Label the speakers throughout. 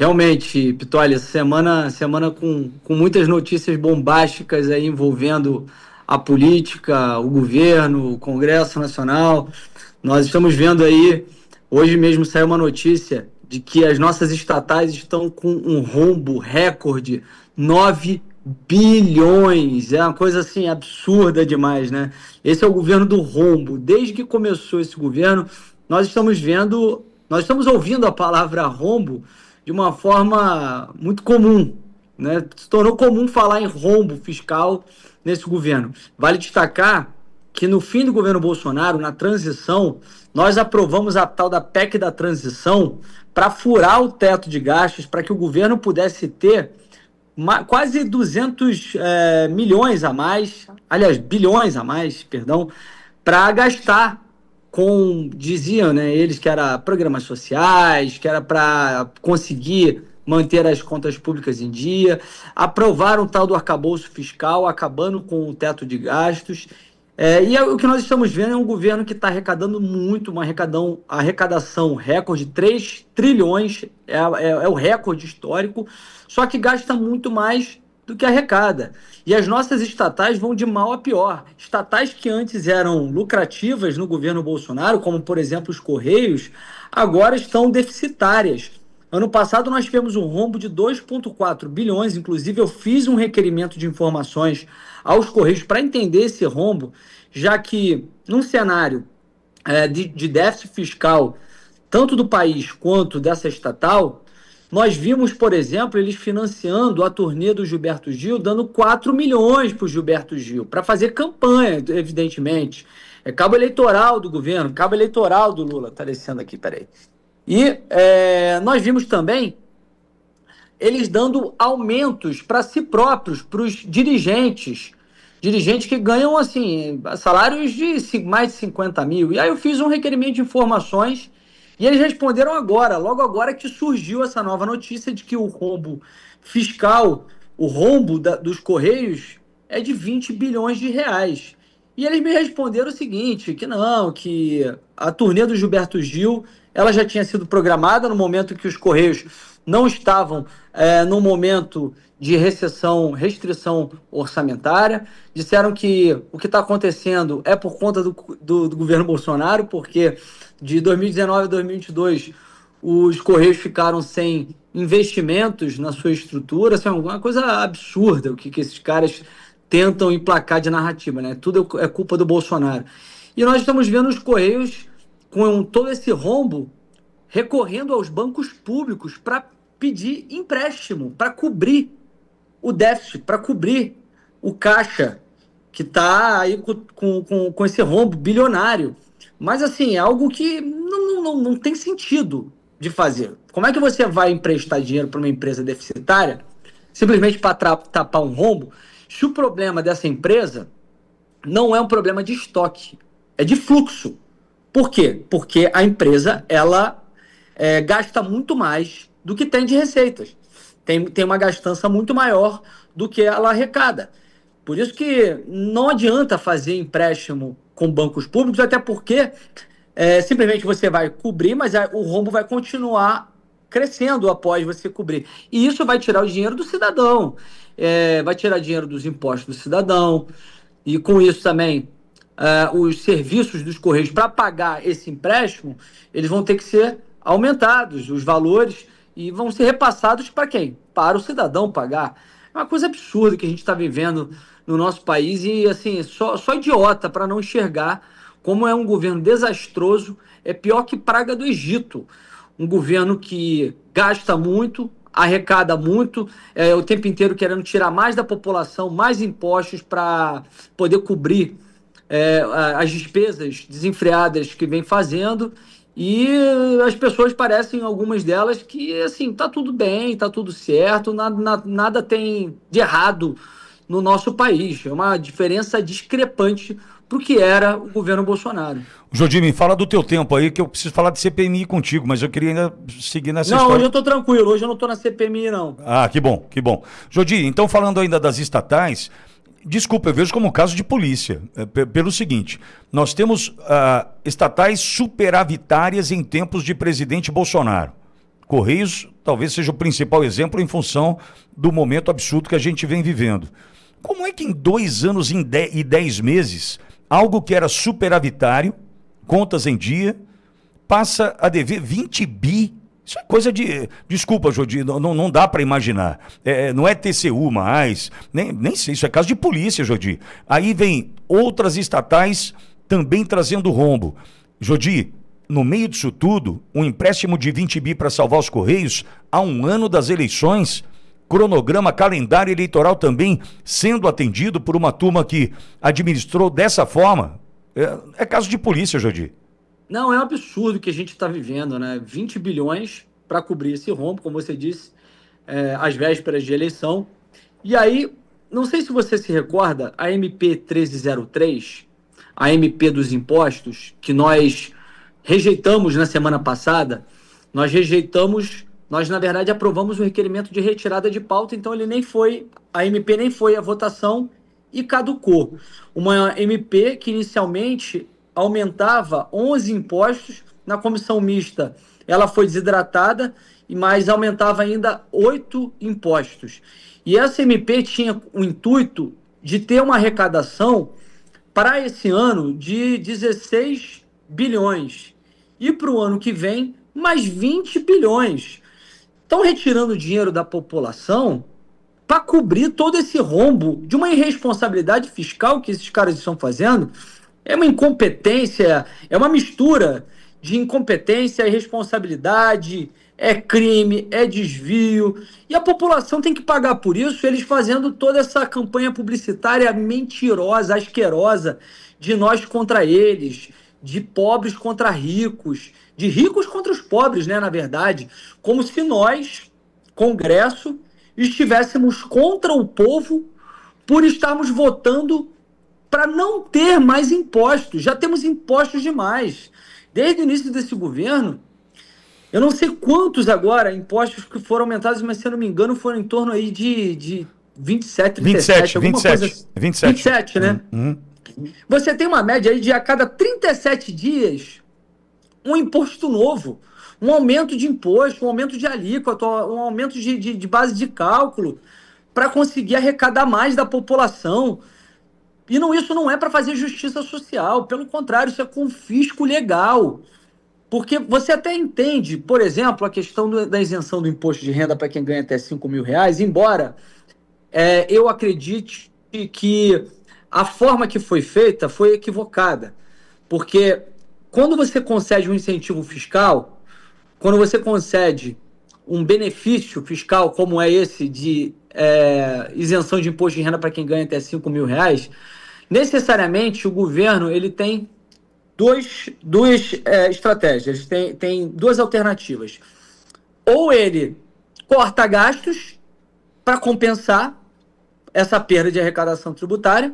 Speaker 1: Realmente, Pitoli, essa semana com muitas notícias bombásticas aí envolvendo a política, o governo, o Congresso Nacional. Nós estamos vendo aí, hoje mesmo saiu uma notícia de que as nossas estatais estão com um rombo recorde, 9 bilhões. É uma coisa assim absurda demais, né? Esse é o governo do rombo. Desde que começou esse governo, nós estamos ouvindo a palavra rombo de uma forma muito comum, né? Se tornou comum falar em rombo fiscal nesse governo. Vale destacar que no fim do governo Bolsonaro, na transição, nós aprovamos a tal da PEC da transição para furar o teto de gastos, para que o governo pudesse ter quase 200 milhões a mais, aliás, bilhões a mais, perdão, para gastar diziam, né, eles que era programas sociais, que era para conseguir manter as contas públicas em dia, aprovaram o tal do arcabouço fiscal, acabando com o teto de gastos. O que nós estamos vendo é um governo que está arrecadando muito, uma arrecadação recorde, 3 trilhões, é o recorde histórico, só que gasta muito mais do que arrecada. E as nossas estatais vão de mal a pior. Estatais que antes eram lucrativas no governo Bolsonaro, como, por exemplo, os Correios, agora estão deficitárias. Ano passado nós tivemos um rombo de 2,4 bilhões, inclusive eu fiz um requerimento de informações aos Correios para entender esse rombo, já que num cenário de déficit fiscal, tanto do país quanto dessa estatal, nós vimos, por exemplo, eles financiando a turnê do Gilberto Gil, dando 4 milhões para o Gilberto Gil, para fazer campanha, evidentemente. É cabo eleitoral do governo, cabo eleitoral do Lula. Está descendo aqui, peraí. E nós vimos também eles dando aumentos para si próprios, para os dirigentes que ganham assim salários de mais de 50 mil. E aí eu fiz um requerimento de informações e eles responderam agora, logo agora que surgiu essa nova notícia de que o rombo fiscal, o rombo dos Correios é de 20 bilhões de reais. E eles me responderam o seguinte, que não, que a turnê do Gilberto Gil ela já tinha sido programada no momento que os Correios não estavam no momento de restrição orçamentária. Disseram que o que está acontecendo é por conta do governo Bolsonaro, porque de 2019 a 2022 os Correios ficaram sem investimentos na sua estrutura. Assim, é uma coisa absurda o que esses caras tentam emplacar de narrativa, né? Tudo é culpa do Bolsonaro. E nós estamos vendo os Correios com todo esse rombo recorrendo aos bancos públicos para pedir empréstimo, para cobrir o déficit, para cobrir o caixa que está aí com esse rombo bilionário. Mas, assim, é algo que não tem sentido de fazer. Como é que você vai emprestar dinheiro para uma empresa deficitária simplesmente para tapar um rombo, se o problema dessa empresa não é um problema de estoque, é de fluxo? Por quê? Porque a empresa ela gasta muito mais do que tem de receitas. Tem uma gastança muito maior do que ela arrecada. Por isso que não adianta fazer empréstimo com bancos públicos, até porque simplesmente você vai cobrir, mas o rombo vai continuar crescendo após você cobrir. E isso vai tirar o dinheiro do cidadão, vai tirar dinheiro dos impostos do cidadão, e com isso também os serviços dos Correios para pagar esse empréstimo, eles vão ter que ser aumentados, os valores, e vão ser repassados para quem? Para o cidadão pagar. É uma coisa absurda que a gente está vivendo no nosso país e, assim, só idiota para não enxergar como é um governo desastroso, é pior que praga do Egito. Um governo que gasta muito, arrecada muito, o tempo inteiro querendo tirar mais da população, mais impostos para poder cobrir as despesas desenfreadas que vem fazendo. E as pessoas parecem, algumas delas, que assim, tá tudo bem, tá tudo certo, nada tem de errado no nosso país. É uma diferença discrepante para o que era o governo Bolsonaro.
Speaker 2: Jodir, me fala do teu tempo aí, que eu preciso falar de CPMI contigo, mas eu queria ainda seguir nessa história.
Speaker 1: Não, hoje eu tô tranquilo, hoje eu não tô na CPMI, não.
Speaker 2: Ah, que bom, que bom. Jodir, então falando ainda das estatais, desculpa, eu vejo como caso de polícia, pelo seguinte, nós temos estatais superavitárias em tempos de presidente Bolsonaro, Correios talvez seja o principal exemplo em função do momento absurdo que a gente vem vivendo. Como é que em 2 anos e 10 meses, algo que era superavitário, contas em dia, passa a dever 20 bi? Isso é coisa de... Desculpa, Jodi, não dá para imaginar. Não é TCU mais, nem sei, isso é caso de polícia, Jodi. Aí vem outras estatais também trazendo rombo. Jodi, no meio disso tudo, um empréstimo de 20 bi para salvar os Correios há 1 ano das eleições, cronograma, calendário eleitoral também sendo atendido por uma turma que administrou dessa forma. É caso de polícia, Jodi.
Speaker 1: Não, é um absurdo que a gente está vivendo, né? 20 bilhões para cobrir esse rombo, como você disse, às vésperas de eleição. E aí, não sei se você se recorda, a MP 1303, a MP dos impostos, que nós rejeitamos na semana passada, nós na verdade aprovamos o requerimento de retirada de pauta, então a MP nem foi à votação e caducou. Uma MP que inicialmente aumentava 11 impostos, na comissão mista ela foi desidratada, mas aumentava ainda 8 impostos. E essa MP tinha o intuito de ter uma arrecadação para esse ano de 16 bilhões. E para o ano que vem, mais 20 bilhões. Estão retirando dinheiro da população para cobrir todo esse rombo de uma irresponsabilidade fiscal que esses caras estão fazendo. É uma incompetência, é uma mistura de incompetência, irresponsabilidade, é crime, é desvio. E a população tem que pagar por isso, eles fazendo toda essa campanha publicitária mentirosa, asquerosa, de nós contra eles, de pobres contra ricos, de ricos contra os pobres, né, na verdade. Como se nós, Congresso, estivéssemos contra o povo por estarmos votando para não ter mais impostos. Já temos impostos demais. Desde o início desse governo, eu não sei quantos agora impostos que foram aumentados, mas se eu não me engano foram em torno aí de 27, 37, alguma coisa assim. 27, né? Você tem uma média aí de a cada 37 dias um imposto novo, um aumento de imposto, um aumento de alíquota, um aumento de base de cálculo para conseguir arrecadar mais da população. E isso não é para fazer justiça social, pelo contrário, isso é confisco legal. Porque você até entende, por exemplo, a questão da isenção do imposto de renda para quem ganha até 5 mil reais, embora eu acredite que a forma que foi feita foi equivocada. Porque quando você concede um incentivo fiscal, quando você concede um benefício fiscal como é esse de isenção de imposto de renda para quem ganha até 5 mil reais, necessariamente o governo ele tem duas estratégias, tem 2 alternativas. Ou ele corta gastos para compensar essa perda de arrecadação tributária,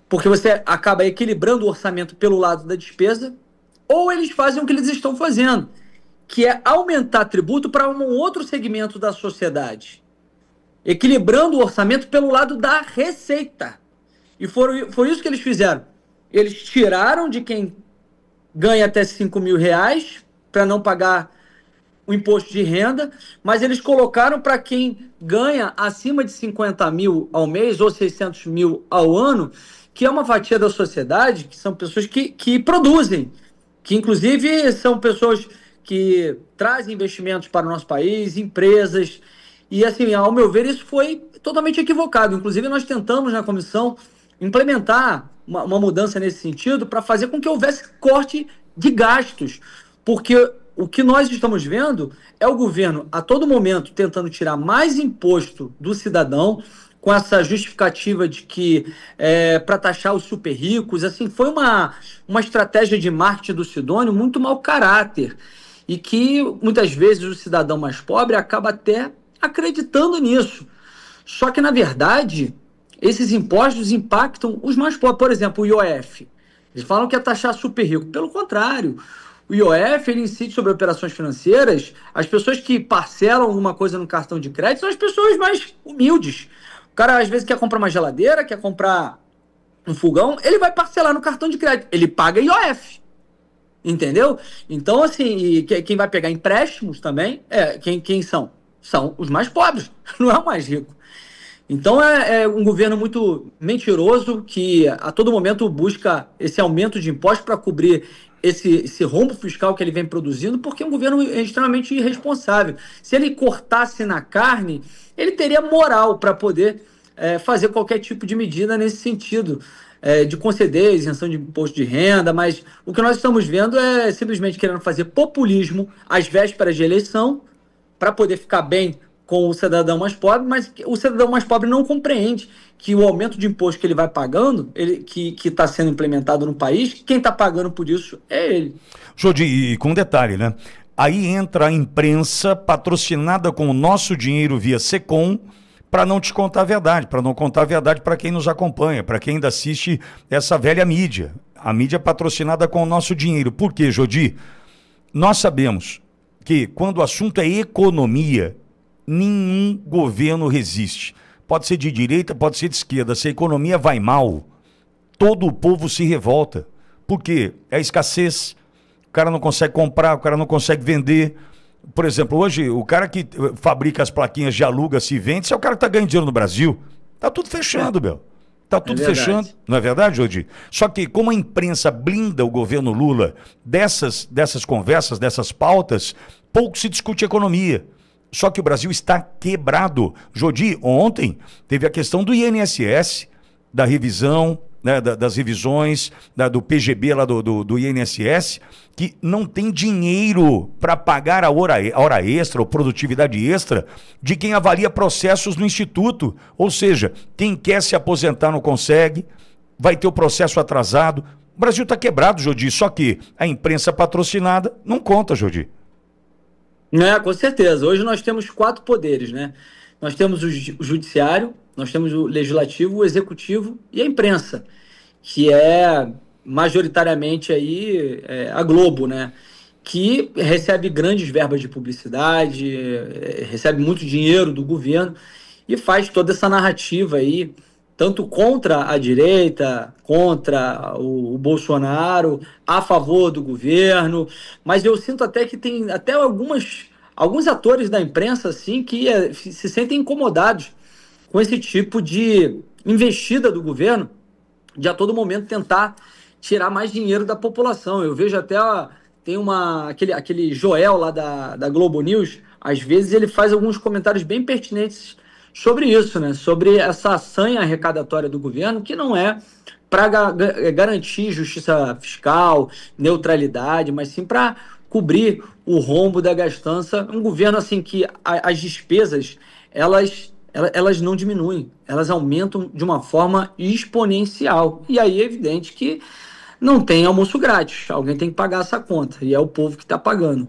Speaker 1: porque você acaba equilibrando o orçamento pelo lado da despesa, ou eles fazem o que eles estão fazendo, que é aumentar tributo para um outro segmento da sociedade, equilibrando o orçamento pelo lado da receita. E foi isso que eles fizeram. Eles tiraram de quem ganha até 5 mil reais para não pagar o imposto de renda, mas eles colocaram para quem ganha acima de 50 mil ao mês ou 600 mil ao ano, que é uma fatia da sociedade, que são pessoas que produzem, que inclusive são pessoas que trazem investimentos para o nosso país, empresas, e assim, ao meu ver, isso foi totalmente equivocado. Inclusive nós tentamos na comissão implementar uma mudança nesse sentido para fazer com que houvesse corte de gastos, porque o que nós estamos vendo é o governo a todo momento tentando tirar mais imposto do cidadão, com essa justificativa de que para taxar os super ricos, assim, foi uma estratégia de marketing do Sidônio muito mau caráter, e que muitas vezes o cidadão mais pobre acaba até acreditando nisso. Só que, na verdade, esses impostos impactam os mais pobres. Por exemplo, o IOF. Eles falam que é taxar super rico. Pelo contrário, o IOF ele incide sobre operações financeiras. As pessoas que parcelam alguma coisa no cartão de crédito são as pessoas mais humildes. O cara, às vezes, quer comprar uma geladeira, quer comprar um fogão, ele vai parcelar no cartão de crédito. Ele paga IOF. Entendeu? Então, assim, quem vai pegar empréstimos também, quem são? São os mais pobres, não é o mais rico. Então é um governo muito mentiroso que a todo momento busca esse aumento de impostos para cobrir esse rombo fiscal que ele vem produzindo, porque é um governo extremamente irresponsável. Se ele cortasse na carne, ele teria moral para poder fazer qualquer tipo de medida nesse sentido, de conceder isenção de imposto de renda, mas o que nós estamos vendo é simplesmente querendo fazer populismo às vésperas de eleição, para poder ficar bem com o cidadão mais pobre, mas o cidadão mais pobre não compreende que o aumento de imposto que ele vai pagando, que está sendo implementado no país, quem está pagando por isso é ele.
Speaker 2: Jodi, e com um detalhe, né? Aí entra a imprensa patrocinada com o nosso dinheiro via Secom, para não te contar a verdade, para não contar a verdade para quem nos acompanha, para quem ainda assiste essa velha mídia. A mídia patrocinada com o nosso dinheiro. Por quê, Jodi? Nós sabemos que quando o assunto é economia, nenhum governo resiste. Pode ser de direita, pode ser de esquerda. Se a economia vai mal, todo o povo se revolta. Por quê? É a escassez. O cara não consegue comprar, o cara não consegue vender. Por exemplo, hoje, o cara que fabrica as plaquinhas de aluga-se e vende, se é o cara que está ganhando dinheiro no Brasil. Tá tudo fechando, meu. Tá tudo fechando. Não é verdade, Jodi? Só que como a imprensa blinda o governo Lula dessas conversas, dessas pautas, pouco se discute economia. Só que o Brasil está quebrado. Jodi, ontem teve a questão do INSS, da revisão, né, das revisões, do PGB lá do INSS, que não tem dinheiro para pagar a hora extra ou produtividade extra de quem avalia processos no Instituto. Ou seja, quem quer se aposentar não consegue, vai ter o processo atrasado. O Brasil está quebrado, Jodi, só que a imprensa patrocinada não conta, Jodi.
Speaker 1: Com certeza. Hoje nós temos 4 poderes, né? Nós temos o judiciário, nós temos o legislativo, o executivo e a imprensa, que é majoritariamente aí a Globo, né? Que recebe grandes verbas de publicidade, recebe muito dinheiro do governo e faz toda essa narrativa aí, tanto contra a direita, contra o Bolsonaro, a favor do governo, mas eu sinto até que tem até alguns atores da imprensa assim, que se sentem incomodados com esse tipo de investida do governo, de a todo momento tentar tirar mais dinheiro da população. Eu vejo até, tem aquele Joel lá da Globo News, às vezes ele faz alguns comentários bem pertinentes sobre isso, né? Sobre essa sanha arrecadatória do governo, que não é para garantir justiça fiscal, neutralidade, mas sim para cobrir o rombo da gastança. Um governo assim que as despesas, elas não diminuem, elas aumentam de uma forma exponencial. E aí é evidente que não tem almoço grátis, alguém tem que pagar essa conta, e é o povo que está pagando.